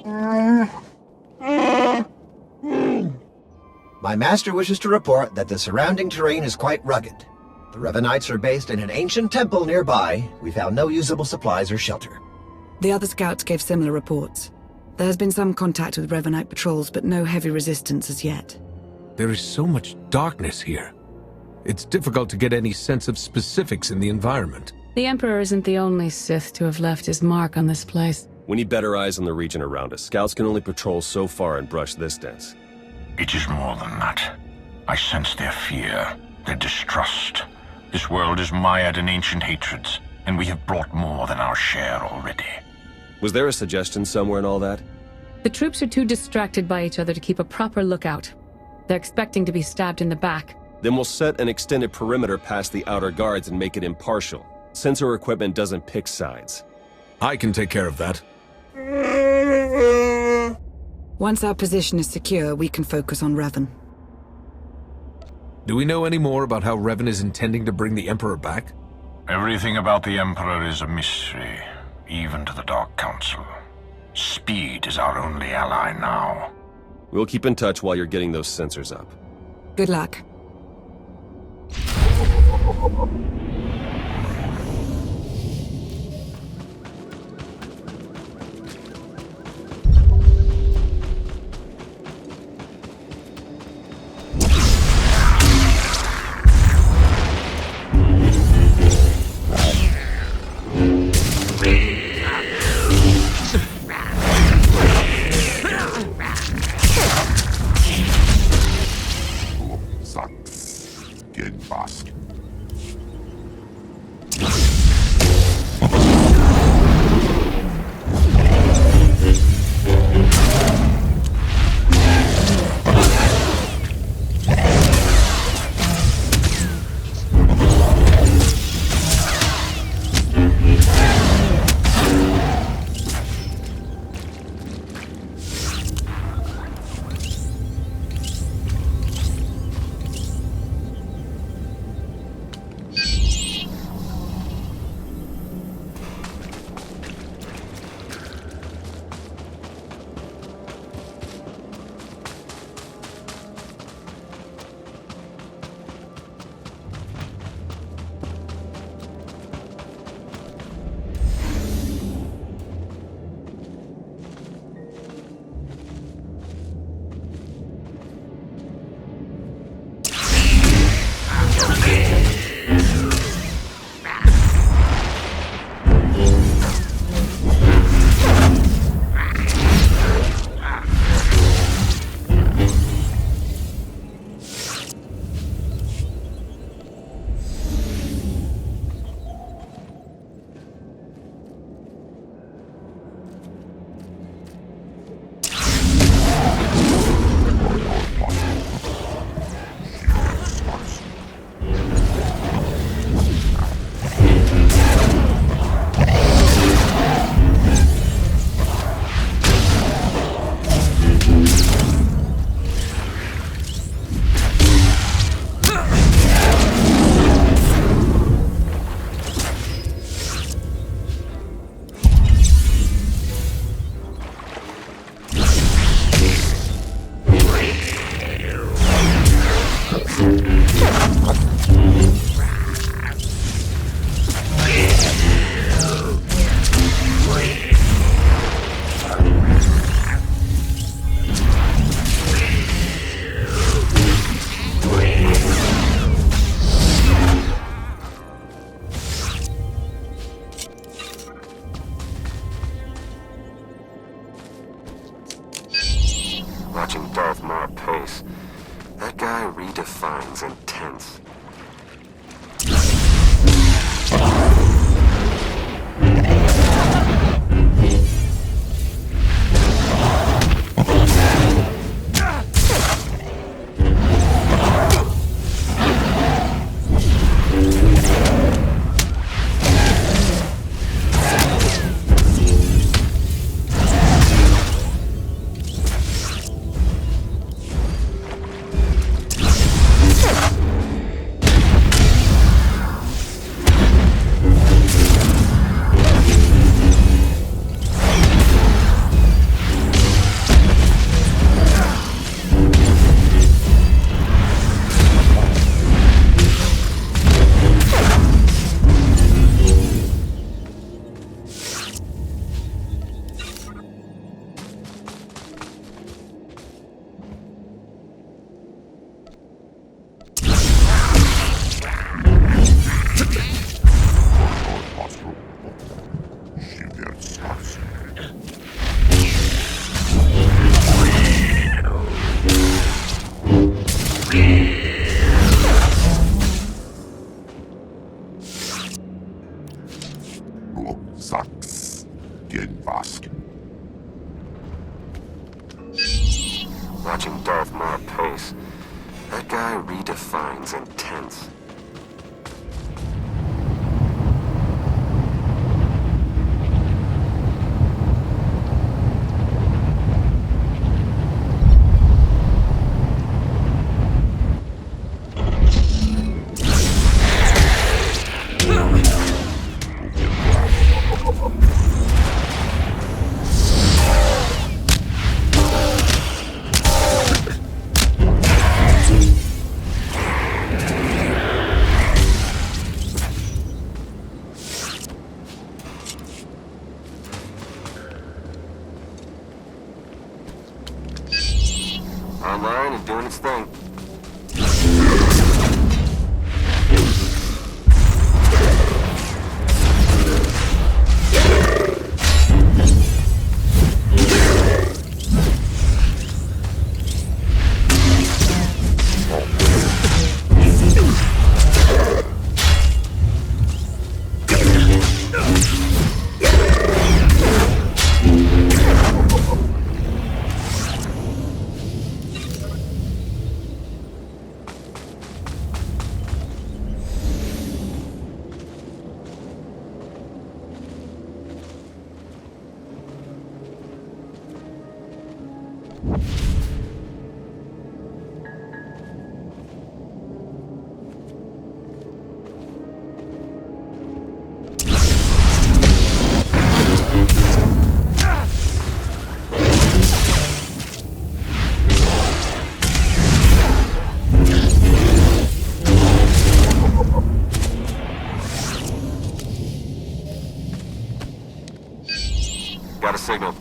My master wishes to report that the surrounding terrain is quite rugged. The Revanites are based in an ancient temple nearby. We found no usable supplies or shelter. The other scouts gave similar reports. There has been some contact with Revanite patrols, but no heavy resistance as yet. There is so much darkness here. It's difficult to get any sense of specifics in the environment. The Emperor isn't the only Sith to have left his mark on this place. We need better eyes on the region around us. Scouts can only patrol so far and brush this dense. It is more than that. I sense their fear, their distrust. This world is mired in ancient hatreds, and we have brought more than our share already. Was there a suggestion somewhere in all that? The troops are too distracted by each other to keep a proper lookout. They're expecting to be stabbed in the back. Then we'll set an extended perimeter past the outer guards and make it impartial. Sensor equipment doesn't pick sides. I can take care of that. Once our position is secure, we can focus on Revan. Do we know any more about how Revan is intending to bring the Emperor back? Everything about the Emperor is a mystery, even to the Dark Council. Speed is our only ally now. We'll keep in touch while you're getting those sensors up. Good luck. Watching Darth Maul pace. That guy redefines intense. Watching Darth Maul pace. That guy redefines intense. Online and doing its thing. Got a signal.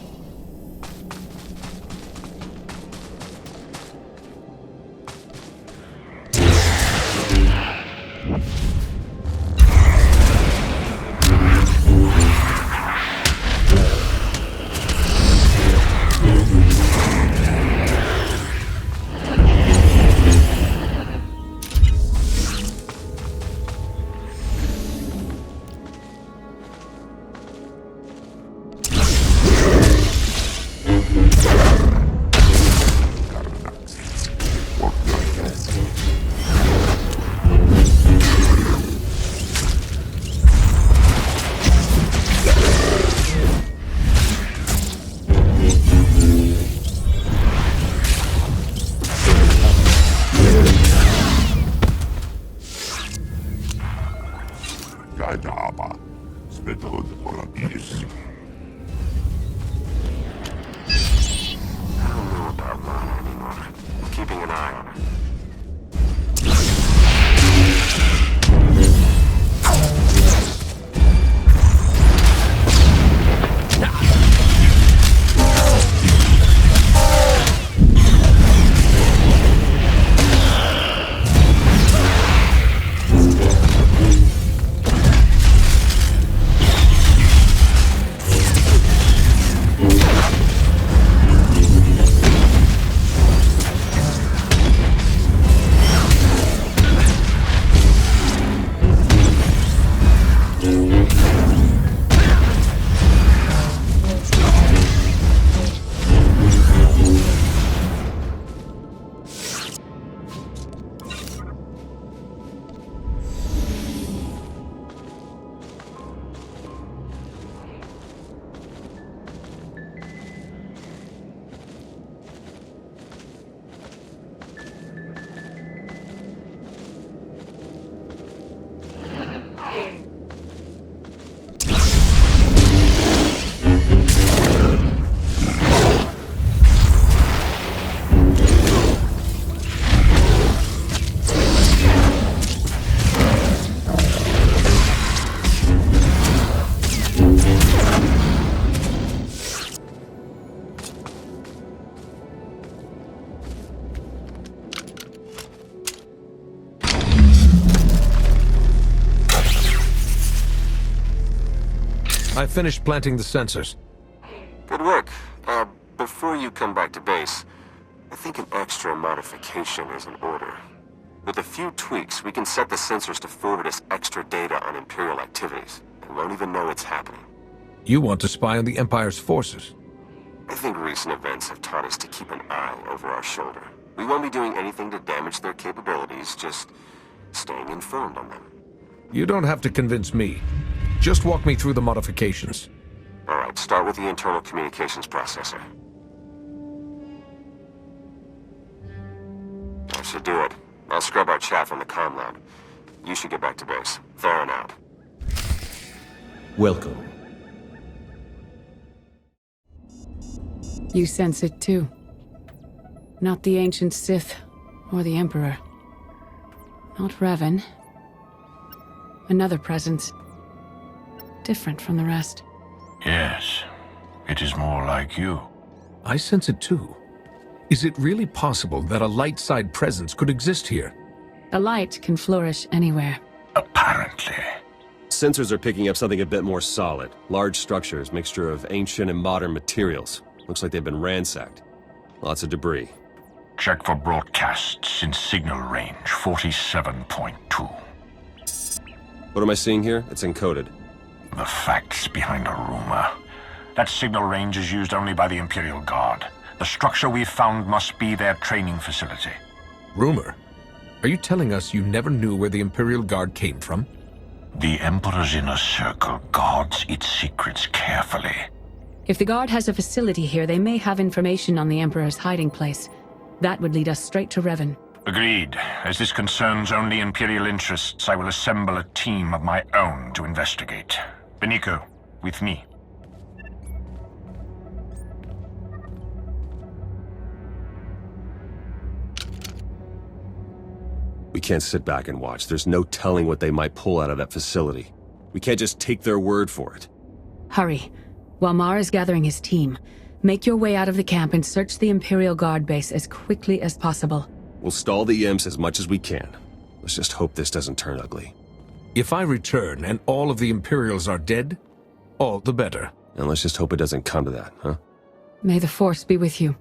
I finished planting the sensors. Good work. Before you come back to base, I think an extra modification is in order. With a few tweaks, we can set the sensors to forward us extra data on Imperial activities, and won't even know it's happening. You want to spy on the Empire's forces? I think recent events have taught us to keep an eye over our shoulder. We won't be doing anything to damage their capabilities, just staying informed on them. You don't have to convince me. Just walk me through the modifications. Alright, start with the internal communications processor. That should do it. I'll scrub our chat from the comm lab. You should get back to base. Theron out. Welcome. You sense it too. Not the ancient Sith or the Emperor. Not Revan. Another presence. Different from the rest. Yes, it is more like you. I sense it too. Is it really possible that a light side presence could exist here? A light can flourish anywhere. Apparently. Sensors are picking up something a bit more solid. Large structures, mixture of ancient and modern materials. Looks like they've been ransacked. Lots of debris. Check for broadcasts in signal range 47.2. What am I seeing here? It's encoded. The facts behind a rumor. That signal range is used only by the Imperial Guard. The structure we've found must be their training facility. Rumor? Are you telling us you never knew where the Imperial Guard came from? The Emperor's inner circle guards its secrets carefully. If the Guard has a facility here, they may have information on the Emperor's hiding place. That would lead us straight to Revan. Agreed. As this concerns only Imperial interests, I will assemble a team of my own to investigate. Beniko, with me. We can't sit back and watch. There's no telling what they might pull out of that facility. We can't just take their word for it. Hurry. While Mar is gathering his team, make your way out of the camp and search the Imperial Guard base as quickly as possible. We'll stall the imps as much as we can. Let's just hope this doesn't turn ugly. If I return and all of the Imperials are dead, all the better. And let's just hope it doesn't come to that, huh? May the Force be with you.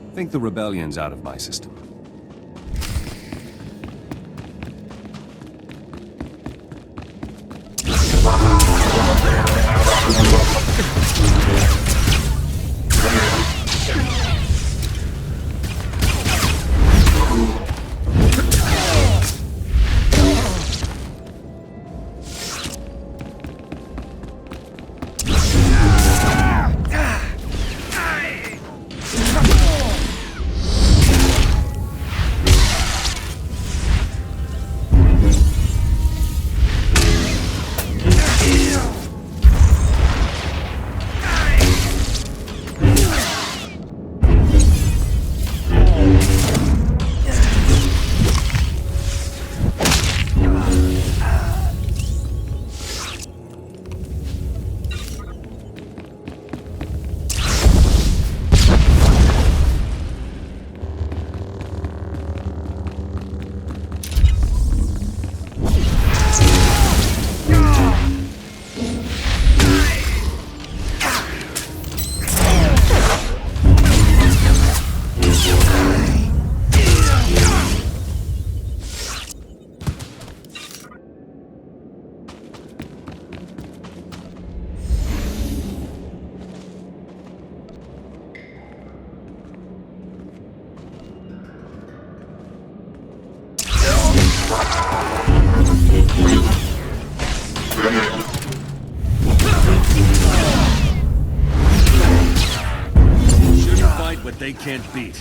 I think the rebellion's out of my system. Shouldn't fight what they can't beat.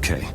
Okay.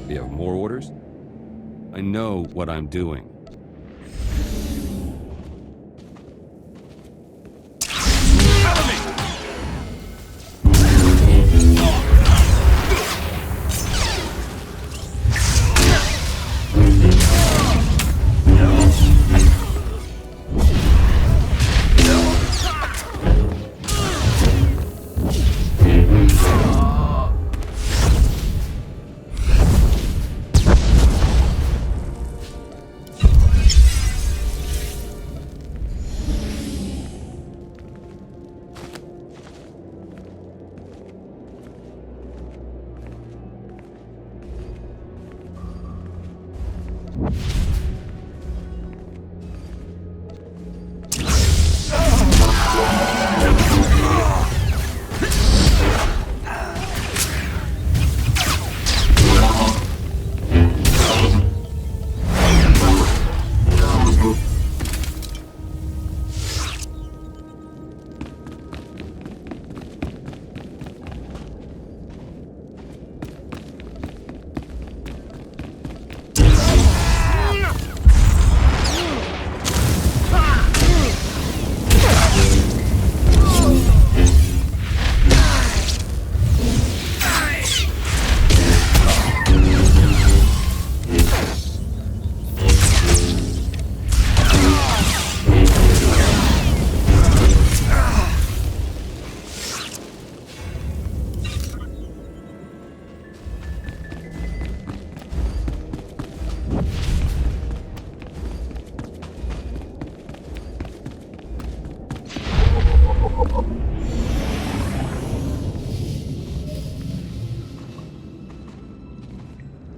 You have more orders? I know what I'm doing.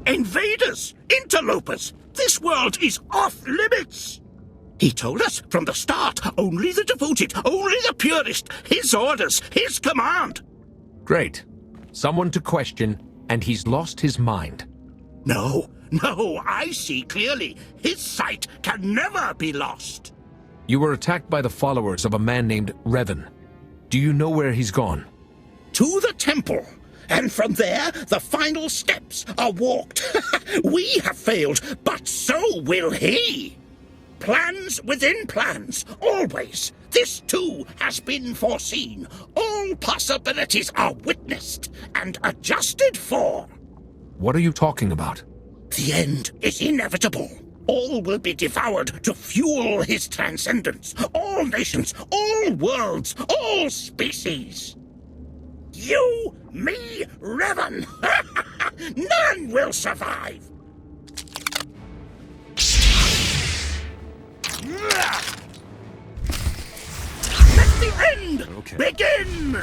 Invaders! Interlopers! This world is off limits! He told us from the start, only the devoted, only the purest, his orders, his command! Great. Someone to question, and he's lost his mind. No, I see clearly. His sight can never be lost. You were attacked by the followers of a man named Revan. Do you know where he's gone? To the temple. And from there, the final steps are walked. We have failed, but so will he. Plans within plans, always. This too has been foreseen. All possibilities are witnessed and adjusted for. What are you talking about? The end is inevitable. All will be devoured to fuel his transcendence. All nations, all worlds, all species. You, me, Revan. None will survive. Okay. Begin!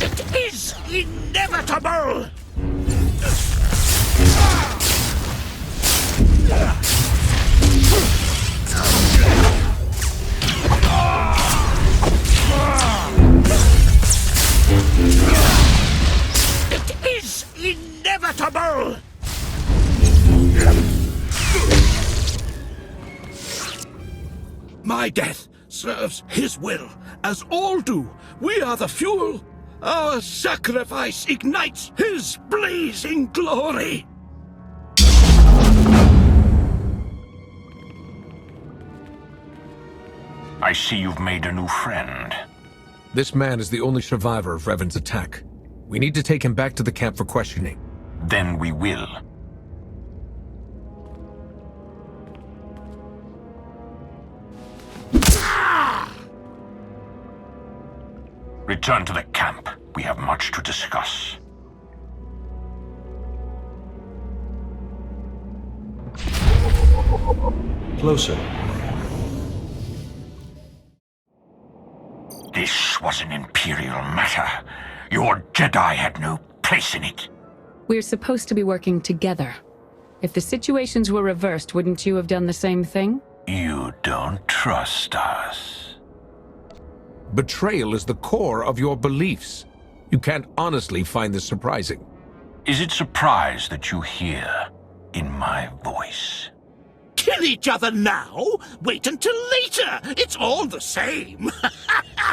It is inevitable! It is inevitable! My death serves his will, as all do. We are the fuel. Our sacrifice ignites his blazing glory. I see you've made a new friend. This man is the only survivor of Revan's attack. We need to take him back to the camp for questioning. Then we will. Return to the camp. We have much to discuss. Closer. This was an Imperial matter. Your Jedi had no place in it. We're supposed to be working together. If the situations were reversed, wouldn't you have done the same thing? You don't trust us. Betrayal is the core of your beliefs. You can't honestly find this surprising. Is it surprise that you hear in my voice? Kill each other now? Wait until later! It's all the same!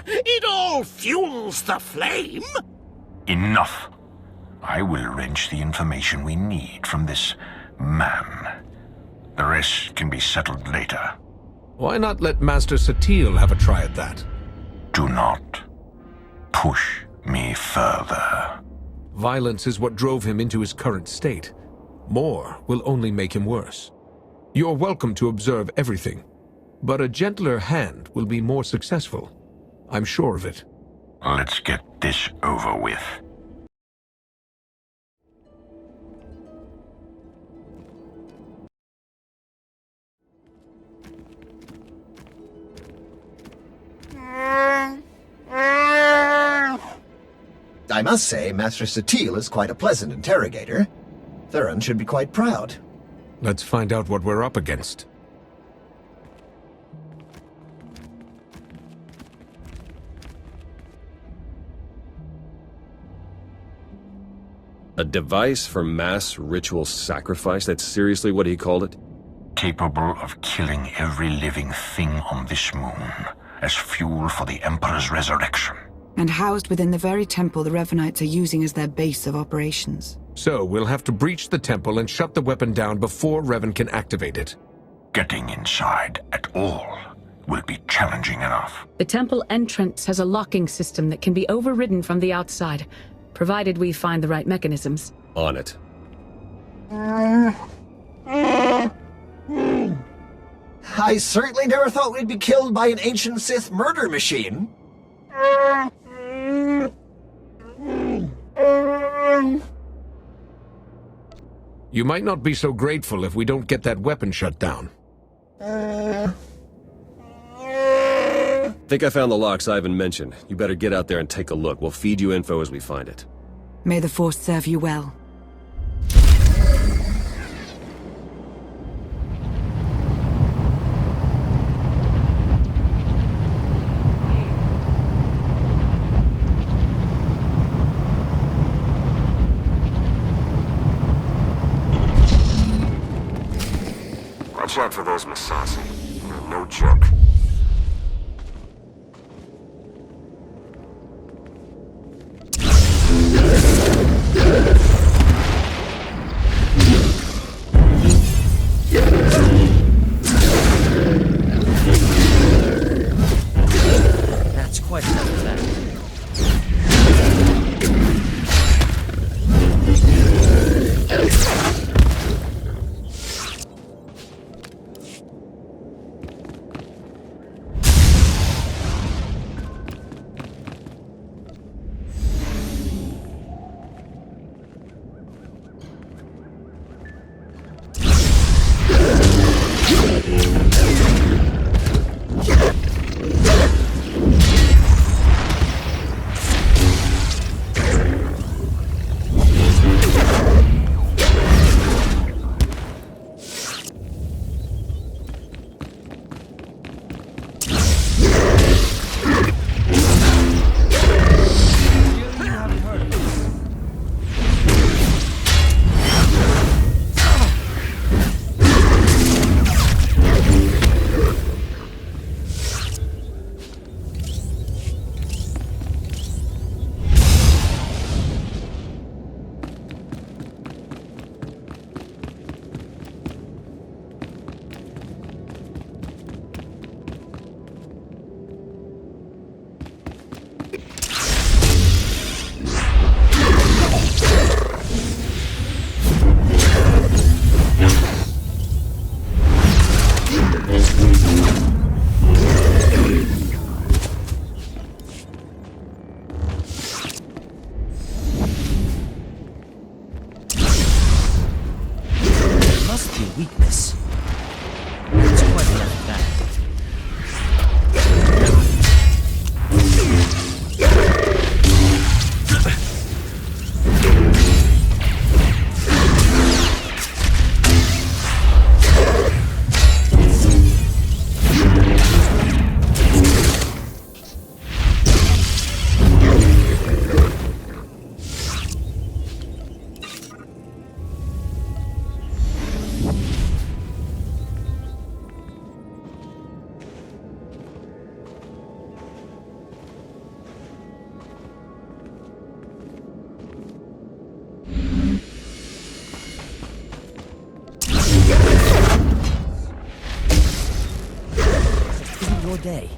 It all fuels the flame! Enough. I will wrench the information we need from this man. The rest can be settled later. Why not let Master SWTOR have a try at that? Do not push me further. Violence is what drove him into his current state. More will only make him worse. You're welcome to observe everything, but a gentler hand will be more successful. I'm sure of it. Let's get this over with. I must say, Master SWTOR is quite a pleasant interrogator. Theron should be quite proud. Let's find out what we're up against. A device for mass ritual sacrifice? That's seriously what he called it? Capable of killing every living thing on this moon as fuel for the Emperor's resurrection. And housed within the very temple the Revanites are using as their base of operations. So we'll have to breach the temple and shut the weapon down before Revan can activate it. Getting inside at all will be challenging enough. The temple entrance has a locking system that can be overridden from the outside, provided we find the right mechanisms. On it. I certainly never thought we'd be killed by an ancient Sith murder machine. You might not be so grateful if we don't get that weapon shut down. Think I found the locks Iven mentioned. You better get out there and take a look. We'll feed you info as we find it. May the Force serve you well. Watch out for those Massassi. They're no joke. That's quite enough of that. day.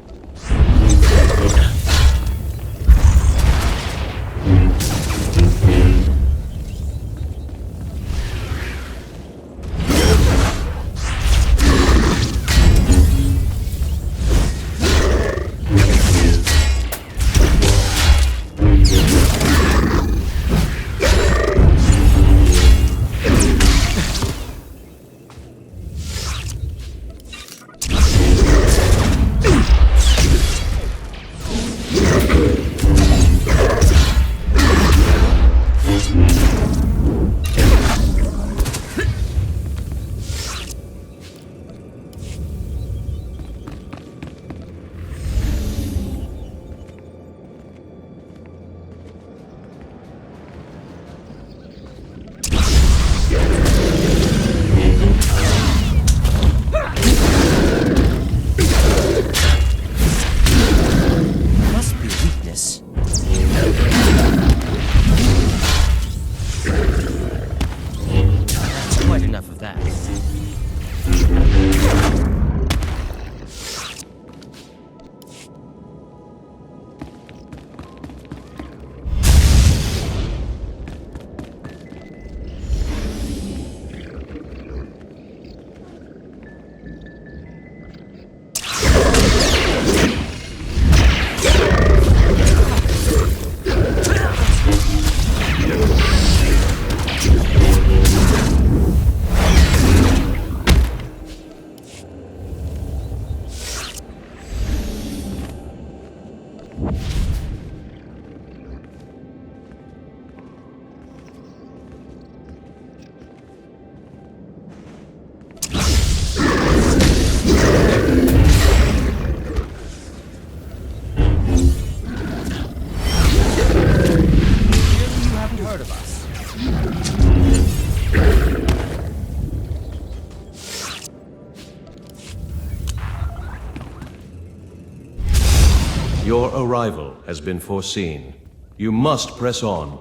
Your arrival has been foreseen. You must press on.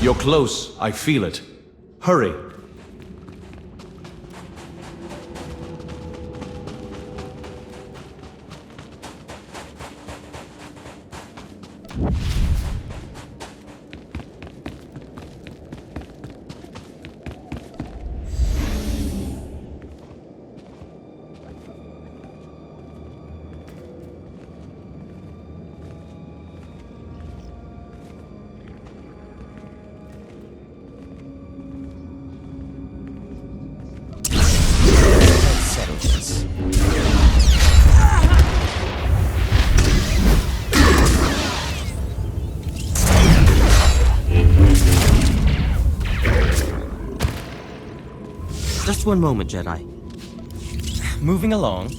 You're close. I feel it. Hurry. Just one moment, Jedi. Moving along.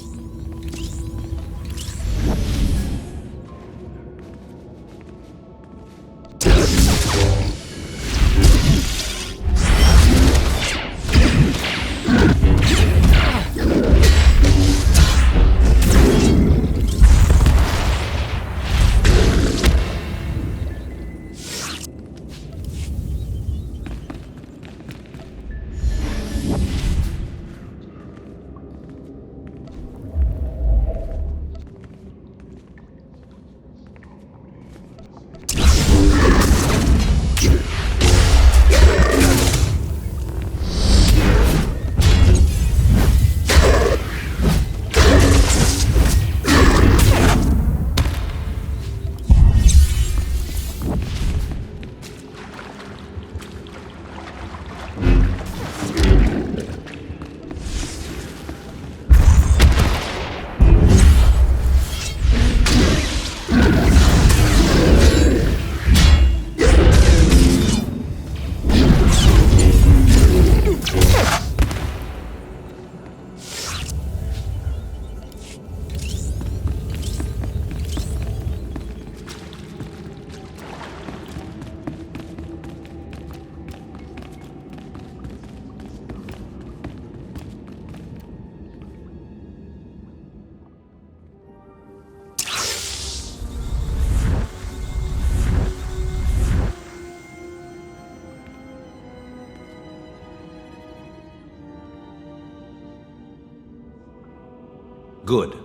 Good.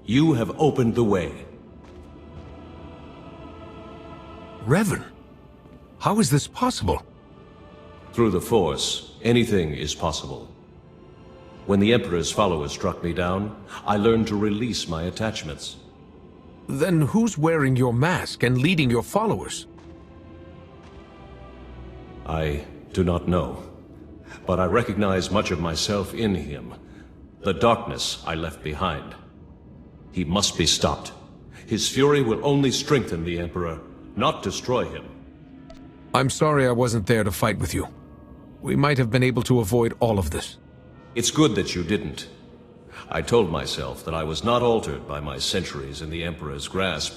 You have opened the way. Revan, how is this possible? Through the Force, anything is possible. When the Emperor's followers struck me down, I learned to release my attachments. Then who's wearing your mask and leading your followers? I do not know, but I recognize much of myself in him. The darkness I left behind. He must be stopped. His fury will only strengthen the Emperor, not destroy him. I'm sorry I wasn't there to fight with you. We might have been able to avoid all of this. It's good that you didn't. I told myself that I was not altered by my centuries in the Emperor's grasp.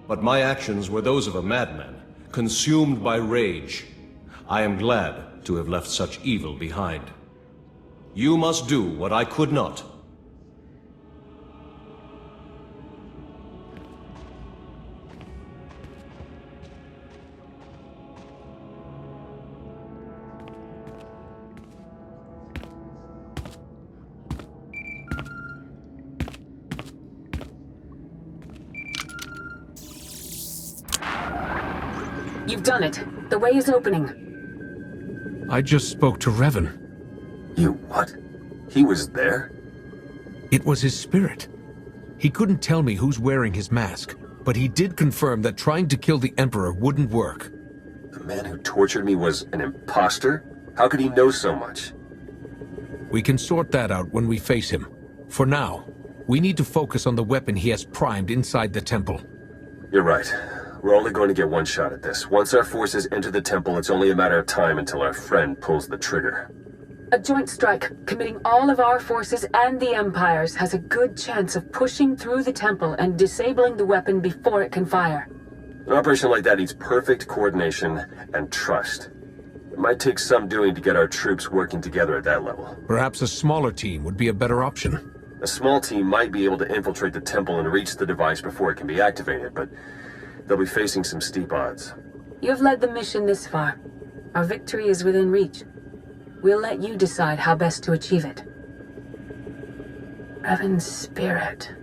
But my actions were those of a madman, consumed by rage. I am glad to have left such evil behind. You must do what I could not. You've done it. The way is opening. I just spoke to Revan. You what? He was there? It was his spirit. He couldn't tell me who's wearing his mask, but he did confirm that trying to kill the Emperor wouldn't work. The man who tortured me was an imposter? How could he know so much? We can sort that out when we face him. For now, we need to focus on the weapon he has primed inside the temple. You're right. We're only going to get one shot at this. Once our forces enter the temple, it's only a matter of time until our friend pulls the trigger. A joint strike, committing all of our forces and the Empire's, has a good chance of pushing through the temple and disabling the weapon before it can fire. An operation like that needs perfect coordination and trust. It might take some doing to get our troops working together at that level. Perhaps a smaller team would be a better option. A small team might be able to infiltrate the temple and reach the device before it can be activated, but they'll be facing some steep odds. You have led the mission this far. Our victory is within reach. We'll let you decide how best to achieve it. Revan's spirit.